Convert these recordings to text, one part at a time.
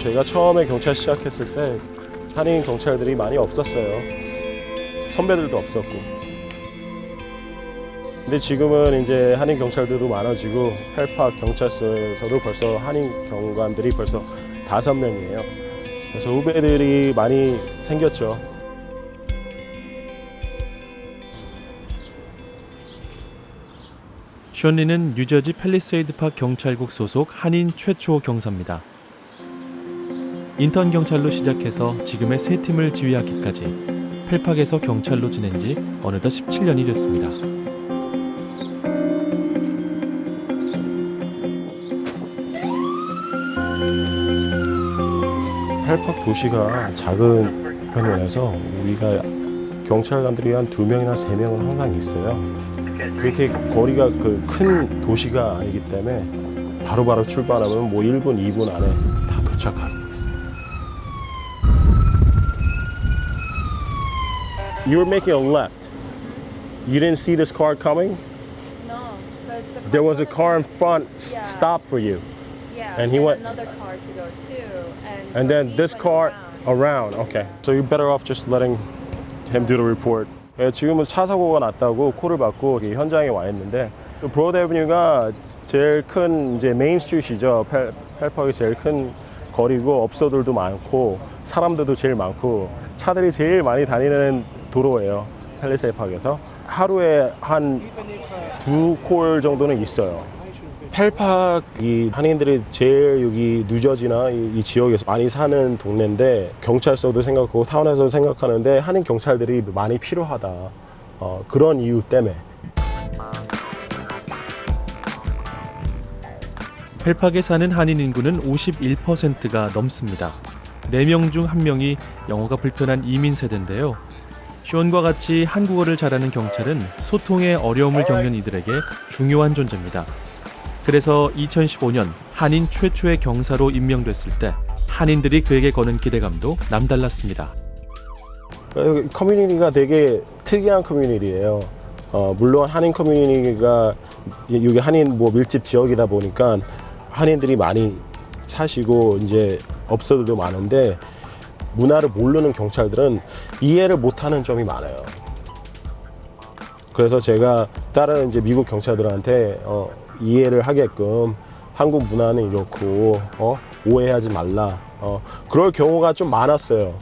제가 처음에 경찰 시작했을 때 한인 경찰들이 많이 없었어요. 선배들도 없었고. 근데 지금은 이제 한인 경찰들도 많아지고 펠팍 경찰서에서도 벌써 한인 경관들이 벌써 5명이에요. 그래서 후배들이 많이 생겼죠. 션 리는 뉴저지 팰리세이드팍 경찰국 소속 한인 최초 경사입니다. 인턴 경찰로 시작해서 지금의 3팀을 지휘하기까지 펠팍에서 경찰로 지낸 지 어느덧 17년이 됐습니다. 펠팍 도시가 작은 편이라서 우리가 경찰관들이 한 2명이나 3명은 항상 있어요. 그렇게 거리가 그 큰 도시가 아니기 때문에 바로바로 출발하면 뭐 1분, 2분 안에 다 도착합니다. You were making a left. You didn't see this car coming? No, because There was a car in front Yeah. stopped for you. Yeah, And he went- another car to go too, And so then he this went car around. around. Okay. So you're better off just letting him do the report. 예, 지금은 차 사고가 났다고 콜을 받고 현장에 와 있는데 브로드 애버뉴가 제일 큰 이제 메인 스트리트이죠. 펠팍이 제일 큰 거리고 업소들도 많고 사람들도 제일 많고 차들이 제일 많이 다니는 도로예요. 팰리세이드팍에서 하루에 한 2콜 정도는 있어요. 펠팍이 한인들이 제일 여기 뉴저지나 이 지역에서 많이 사는 동네인데 경찰서도 생각하고 타운에서 생각하는데 한인 경찰들이 많이 필요하다. 그런 이유 때문에. 펠팍에 사는 한인 인구는 51%가 넘습니다. 4명 중 1명이 영어가 불편한 이민 세대인데요. 션과 같이 한국어를 잘하는 경찰은 소통에 어려움을 겪는 이들에게 중요한 존재입니다. 그래서 2015년 한인 최초의 경사로 임명됐을 때 한인들이 그에게 거는 기대감도 남달랐습니다. 여기 커뮤니티가 되게 특이한 커뮤니티예요. 물론 한인 커뮤니티가 여기 한인 뭐 밀집 지역이다 보니까 한인들이 많이 사시고 이제 업소들도 많은데 문화를 모르는 경찰들은 이해를 못하는 점이 많아요. 그래서 제가 다른 이제 미국 경찰들한테 이해를 하게끔 한국 문화는 이렇고 오해하지 말라. 그럴 경우가 좀 많았어요.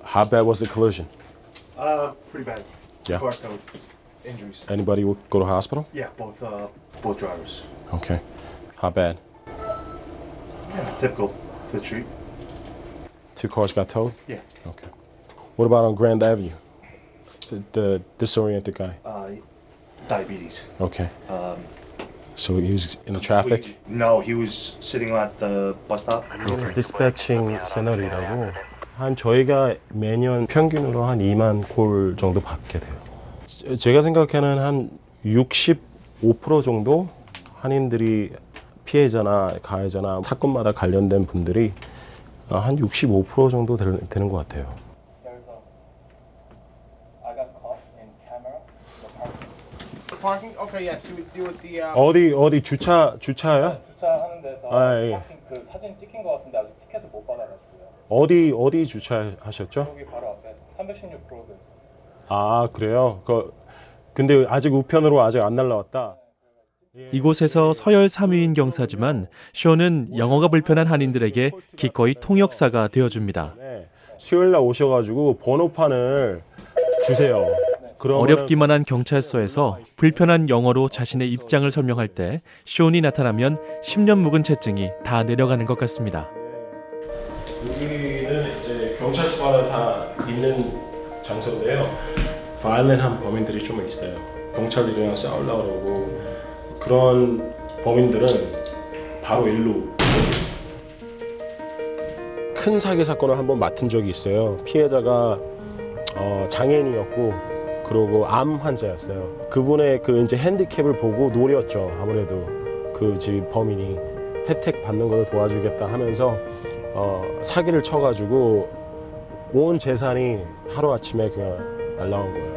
How bad was the collision? Pretty bad. Yeah. Cars no injuries. Anybody would go to hospital? Yeah, both drivers. Okay. How bad? Yeah, typical for the street. 2 cars got towed? Yeah. Okay. What about on Grand Avenue? The disoriented guy. Diabetes. Okay. So he was in the traffic? No, he was sitting at the bus stop. 디스패칭 채널이라고 한 저희가 매년 평균으로 한 2만 콜 정도 받게 돼요. 제가 생각하는 한 65% 정도 한인들이 피해자나 가해자나 사건마다 관련된 분들이 한 65% 정도 되는 것 같아요. I got caught in camera. The parking. Okay, yes. You would deal with the 어디 주차요? 주차하는 데서 아, 예. 파킹 그 사진 찍힌 것 같은데 아직 티켓을 못 받아가지고요. 어디 주차하셨죠? 여기 바로 앞에 316 프로그에서. 아 그래요? 근데 아직 우편으로 아직 안 날라왔다. 이곳에서 서열 3위인 경사지만 션은 영어가 불편한 한인들에게 기꺼이 통역사가 되어줍니다. 네, 수요일 날 오셔가지고 번호판을 주세요. 그러면은 어렵기만 한 경찰서에서 불편한 영어로 자신의 입장을 설명할 때 션이 나타나면 10년 묵은 채증이 다 내려가는 것 같습니다. 여기는 이제 경찰서가 다 있는 장소인데요. 바이올렌트한 범인들이 좀 있어요. 경찰들이랑 싸우려고 그러고 그런 범인들은 바로 일로 큰 사기 사건을 한번 맡은 적이 있어요. 피해자가 장애인이었고 그리고 암 환자였어요. 그분의 그 이제 핸디캡을 보고 노렸죠. 아무래도 그 집 범인이 혜택 받는 걸 도와주겠다 하면서 사기를 쳐가지고 온 재산이 하루 아침에 그냥 날라온 거예요.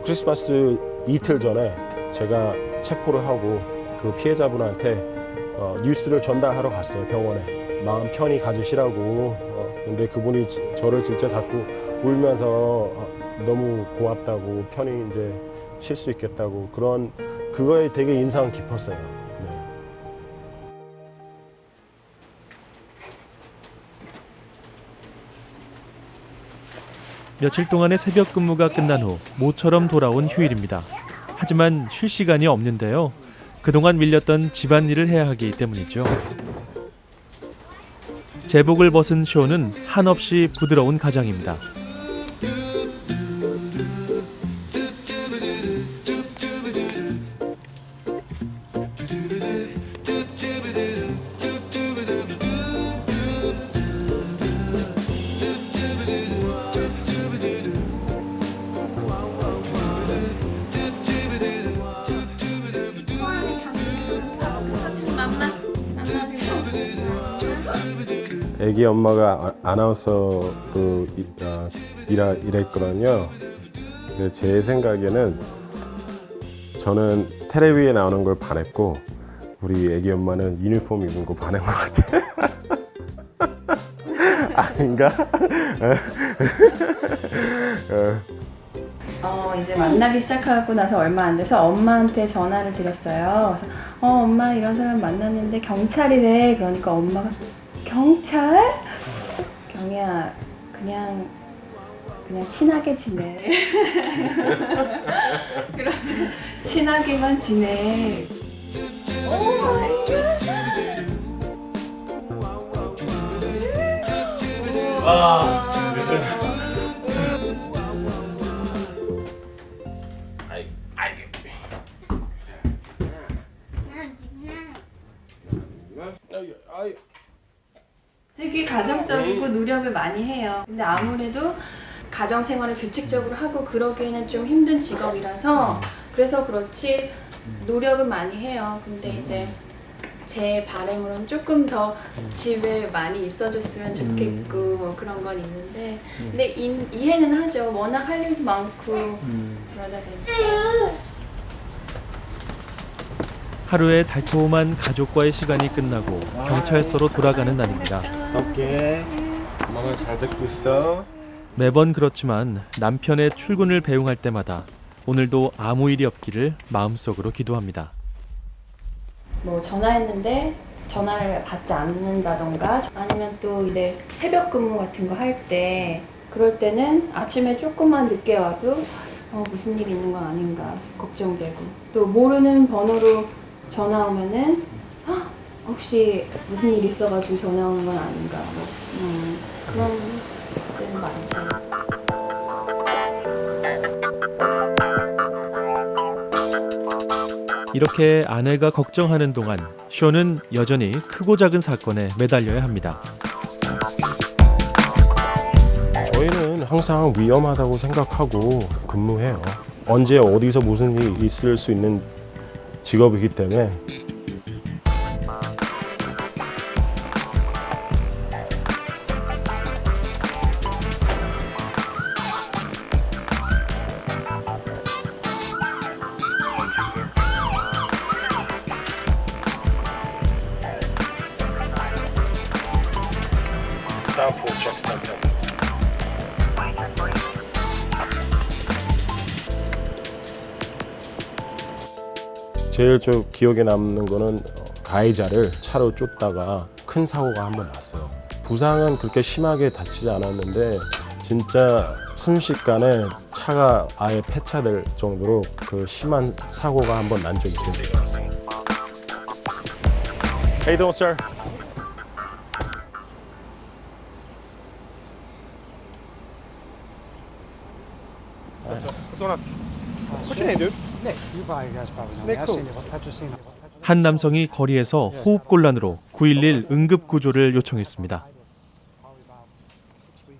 크리스마스 이틀 전에 제가 체포를 하고 그 피해자분한테 뉴스를 전달하러 갔어요. 병원에 마음 편히 가지시라고. 근데 그분이 저를 진짜 자꾸 울면서 너무 고맙다고, 편히 이제 쉴 수 있겠다고, 그거에 되게 인상 깊었어요. 네. 며칠 동안의 새벽 근무가 끝난 후 모처럼 돌아온 휴일입니다. 하지만 쉴 시간이 없는데요. 그동안 밀렸던 집안일을 해야 하기 때문이죠. 제복을 벗은 쇼는 한없이 부드러운 가장입니다. 애기 엄마가 아나운서로 일했거든요. 근데 제 생각에는 저는 텔레비에 나오는 걸 반했고 우리 애기 엄마는 유니폼 입은 거 반한 것 같아. 아닌가? 이제 만나기 시작하고 나서 얼마 안 돼서 엄마한테 전화를 드렸어요. 엄마 이런 사람 만났는데 경찰이래. 그러니까 엄마가 경찰? 경이야 그냥 친하게 지내. 그러지 친하게만 지내. 오 마이 갓. 되게 가정적이고 노력을 많이 해요. 근데 아무래도 가정 생활을 규칙적으로 하고 그러기에는 좀 힘든 직업이라서 그래서 그렇지 노력은 많이 해요. 근데 이제 제 바람으로는 조금 더 집에 많이 있어줬으면 좋겠고 뭐 그런 건 있는데 근데 이해는 하죠. 워낙 할 일도 많고 그러다 보니까. 하루의 달콤한 가족과의 시간이 끝나고 경찰서로 돌아가는 날입니다. 오케이. 엄마가 잘 듣고 있어. 매번 그렇지만 남편의 출근을 배웅할 때마다 오늘도 아무 일이 없기를 마음속으로 기도합니다. 뭐 전화했는데 전화를 받지 않는다던가 아니면 또 이제 새벽 근무 같은 거 할 때 그럴 때는 아침에 조금만 늦게 와도 무슨 일이 있는 건 아닌가 걱정되고 또 모르는 번호로 전화 오면은 혹시 무슨 일이 있어가지고 전화 오는 건 아닌가 뭐 그런 때는 많죠. 이렇게 아내가 걱정하는 동안 쇼는 여전히 크고 작은 사건에 매달려야 합니다. 저희는 항상 위험하다고 생각하고 근무해요. 언제 어디서 무슨 일이 있을 수 있는 직업이기 때문에. 제일 좀 기억에 남는 거는 가해자를 차로 쫓다가 큰 사고가 한 번 났어요. 부상은 그렇게 심하게 다치지 않았는데 진짜 순식간에 차가 아예 폐차될 정도로 그 심한 사고가 한 번 난 적이 있어요. How you doing, sir? 한 남성이 거리에서 호흡곤란으로 911 응급구조를 요청했습니다.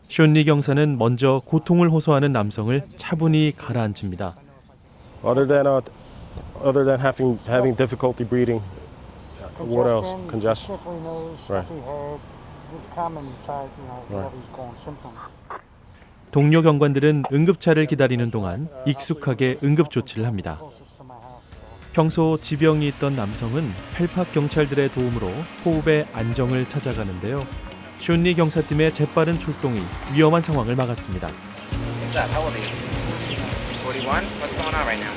쇼니 경사는 먼저 고통을 호소하는 남성을 차분히 가라앉힙니다. Other than having difficulty breathing, what else? Congestion. Right. Common side, Right. he's going symptoms. 동료 경관들은 응급차를 기다리는 동안 익숙하게 응급조치를 합니다. 평소 지병이 있던 남성은 펠팍 경찰들의 도움으로 호흡의 안정을 찾아가는데요. 숀리 경사팀의 재빠른 출동이 위험한 상황을 막았습니다. What's up? How old are you? 41? What's going on right now?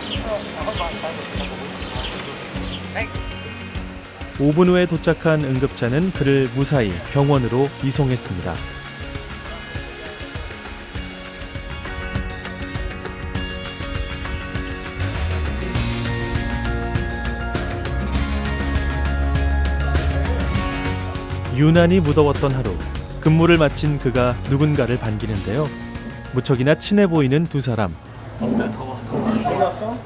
5분 후에 도착한 응급차는 그를 무사히 병원으로 이송했습니다. 유난히 무더웠던 하루, 근무를 마친 그가 누군가를 반기는데요. 무척이나 친해 보이는 두 사람. 끝났어?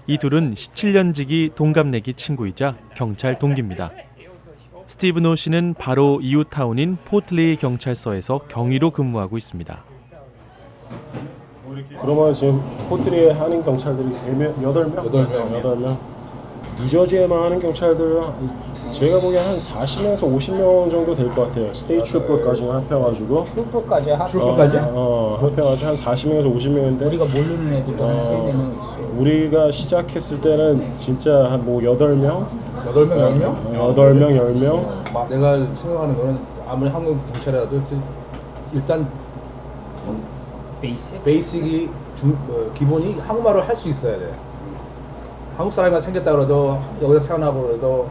이 둘은 17년 지기 동갑내기 친구이자 경찰 동기입니다. 스티브 노 씨는 바로 이웃 타운인 포틀리 경찰서에서 경위로 근무하고 있습니다. 그러면 지금 포트리에 한인 경찰들이 8명? 뉴저지에만 하는 경찰들은 제가 보기엔 한 40명에서 50명 정도 될 것 같아요. 스테이트 트루퍼까지 합해가지고. 트루퍼까지 합해가지고 한 40명에서 50명인데 우리가 모르는 애들도 한 3-4명 있어요. 우리가 시작했을 때는 진짜 한 뭐 8명? 8명, 10명? 8명, 10명? 내가 생각하는 거는 아무리 한국 경찰이라도 일단 베이직이 기본이 한국말을 할 수 있어야 돼. 한국 사람이 생겼다 그래도 여기서 태어나고 그래도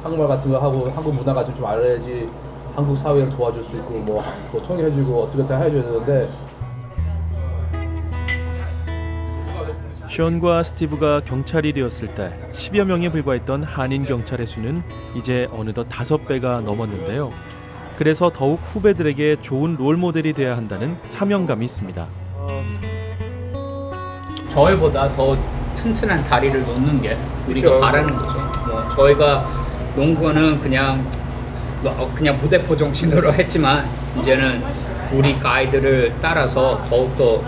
한국말 같은 거 하고 한국 문화 같은 거 좀 알아야지 한국 사회를 도와줄 수 있고 뭐 통일해주고 어떻게 다 해줘야 되는데. 션과 스티브가 경찰이 되었을 때 10여 명에 불과했던 한인 경찰의 수는 이제 어느덧 5배가 넘었는데요. 그래서 더욱 후배들에게 좋은 롤모델이 돼야 한다는 사명감이 있습니다. 저희보다 더 튼튼한 다리를 놓는 게 우리가 바라는 거죠. 뭐 저희가 농구는 그냥 무대포 정신으로 했지만 이제는 우리 가이드를 따라서 더욱더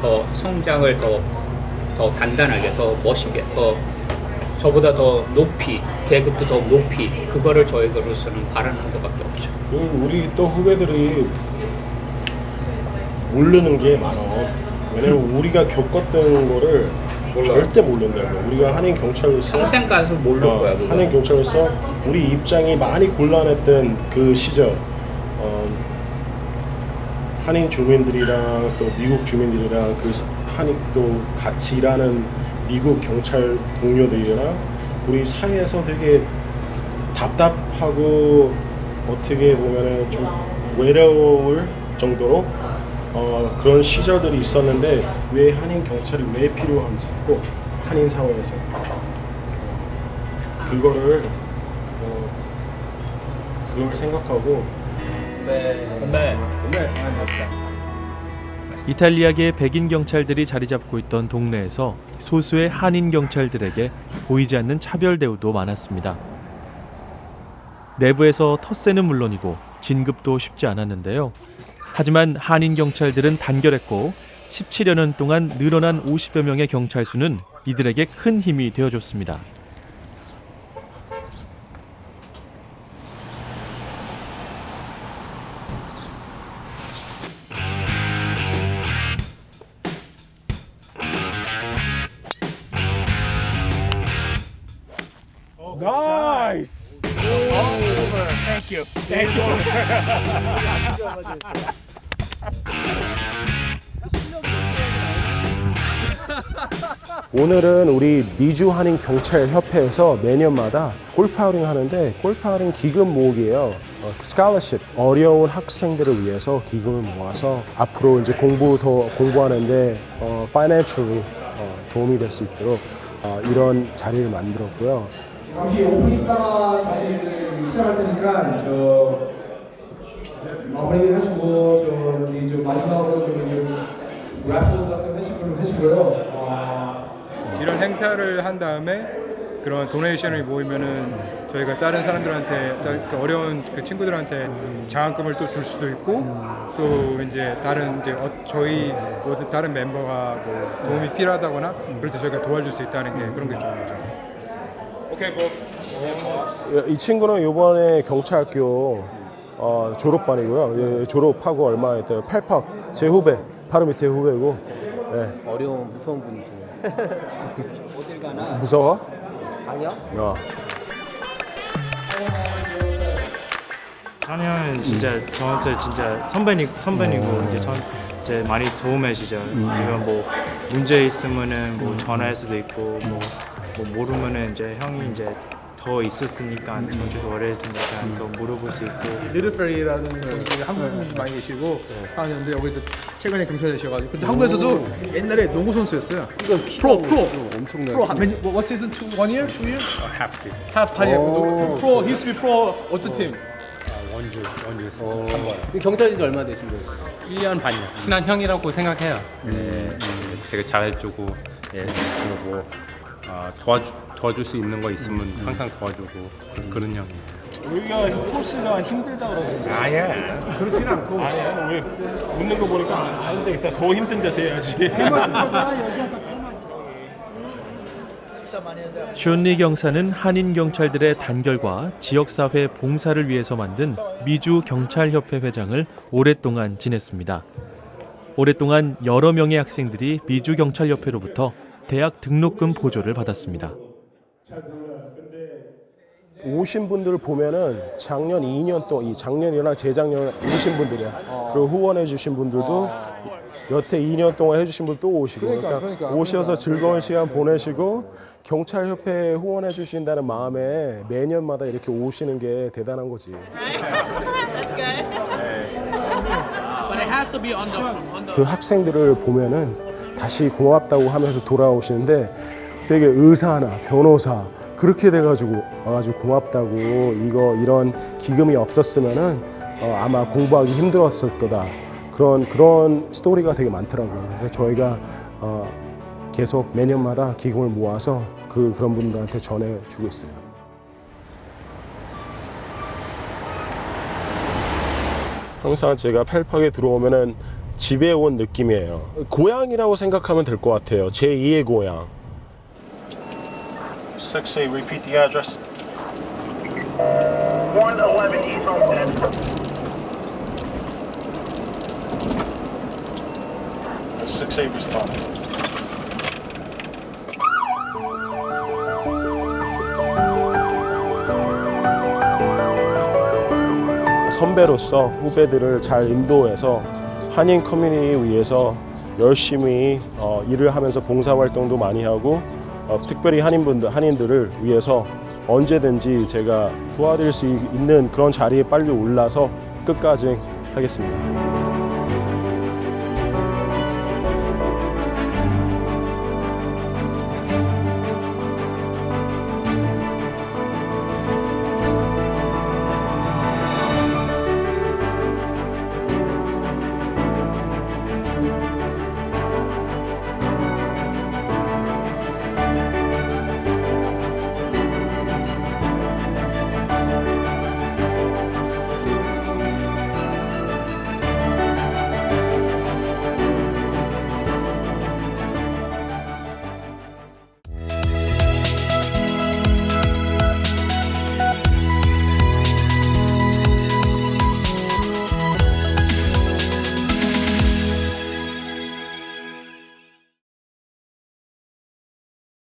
더 성장을 더 단단하게, 더 멋있게, 더 저보다 더 높이, 계급도 더 높이 그거를 저희로서는 바라는 것밖에 없죠. 우리 또 후배들이 모르는 게 많아. 왜냐면 우리가 겪었던 거를 절대 모른다고. 우리가 한인 경찰로서 평생 가서 모를 거야. 그거. 한인 경찰로서 우리 입장이 많이 곤란했던 그 시절, 한인 주민들이랑 또 미국 주민들이랑 그 한인 또 같이 일하는 미국 경찰 동료들이랑 우리 사이에서 되게 답답하고 어떻게 보면은 좀 외로울 정도로 그런 시절들이 있었는데 왜 한인 경찰이 왜 필요한지 꼭 한인 사회에서 그걸 생각하고 이탈리아계 백인 경찰들이 자리 잡고 있던 동네에서 소수의 한인 경찰들에게 보이지 않는 차별 대우도 많았습니다. 내부에서 텃세는 물론이고 진급도 쉽지 않았는데요. 하지만 한인 경찰들은 단결했고 17여 년 동안 늘어난 50여 명의 경찰 수는 이들에게 큰 힘이 되어줬습니다. 나이스! Thank you. 오늘은 우리 미주 한인 경찰 협회에서 매년마다 골프아웃링 하는데 골프아웃링 기금 모으기예요. 스칼러십 어려운 학생들을 위해서 기금을 모아서 앞으로 이제 공부하는데 financially 도움이 될 수 있도록 이런 자리를 만들었고요. 잠시 5분 있다가 다시 시작할 테니까 마무리 하시고 우리 마지막으로 래플 같은 거 하시고요. 이런 행사를 한 다음에 그런 도네이션이 모이면은 저희가 다른 사람들한테 어려운 그 친구들한테 장학금을 또 줄 수도 있고 또 이제 다른 저희 모든 다른 멤버가 뭐 도움이 필요하다거나 그럴 때 저희가 도와줄 수 있다는 게 그런 게 좋은 거죠. Okay, boss. 이 친구는 이번에 경찰학교 졸업반이고요. 예, 졸업하고 얼마 있대요. 8팍 제 후배, 바로 밑에 후배고. 예. 어려운 무서운 분이시네. 어딜 가나 무서워? 아니요. 한이 형은 진짜 저한테 진짜 선배이고 이제 많이 도움해 주죠. 제가 뭐 문제 있으면은 뭐 전화할 수도 있고 뭐 모르면은 이제 형이 이제 더 있었으니까 저도 오래 했으니까 더 물어볼 수 있고. 리들페리라는 분이 한국 많이 계시고 사는데 여기서 최근에 경찰이셔가지고 근데 한국에서도 옛날에 농구 선수였어요. 프로 엄청나게. 프로 what season 2 1 year 2 year Half season. half 프로 he used to be pro 어떤 팀? 원주. 경찰인 지 얼마 되신 거예요? 1년 반이요. 친한 형이라고 생각해요. 되게 잘해주고, 뭐 도와줄 수 있는 거 있으면 항상 도와주고 그런 형이에요. 여기가 코스가 힘들다 그러는데. 아니야. 그렇진 않고. 아니야. 왜 웃는 거 보니까 안 되겠다. 더 힘든 데서 해야지. 숀리 경사는 한인 경찰들의 단결과 지역사회 봉사를 위해서 만든 미주 경찰협회 회장을 오랫동안 지냈습니다. 오랫동안 여러 명의 학생들이 미주 경찰협회로부터 대학 등록금 보조를 받았습니다. 오신 분들을 보면은 작년 2년 동안, 작년이나 재작년 오신 분들이야. 그리고 후원해 주신 분들도 여태 2년 동안 해주신 분도 또 오시고, 그러니까 오셔서 즐거운 시간 보내시고 경찰협회에 후원해 주신다는 마음에 매년마다 이렇게 오시는 게 대단한 거지. 그 학생들을 보면은 다시 고맙다고 하면서 돌아오시는데 되게 의사나 변호사 그렇게 돼가지고 와가지고 고맙다고 이런 기금이 없었으면은 아마 공부하기 힘들었을 거다. 그런 스토리가 되게 많더라고요. 그래서 저희가 계속 매년마다 기금을 모아서 그런 분들한테 전해주고 있어요. 항상 제가 펠팍에 들어오면은 집에 온 느낌이에요. 고향이라고 생각하면 될 것 같아요. 제2의 고향. 6A, repeat the address. 111 East Homestead. 6A respond. 선배로서 후배들을 잘 인도해서 한인 커뮤니티를 위해서 열심히 일을 하면서 봉사활동도 많이 하고 특별히 한인들을 위해서 언제든지 제가 도와드릴 수 있는 그런 자리에 빨리 올라서 끝까지 하겠습니다.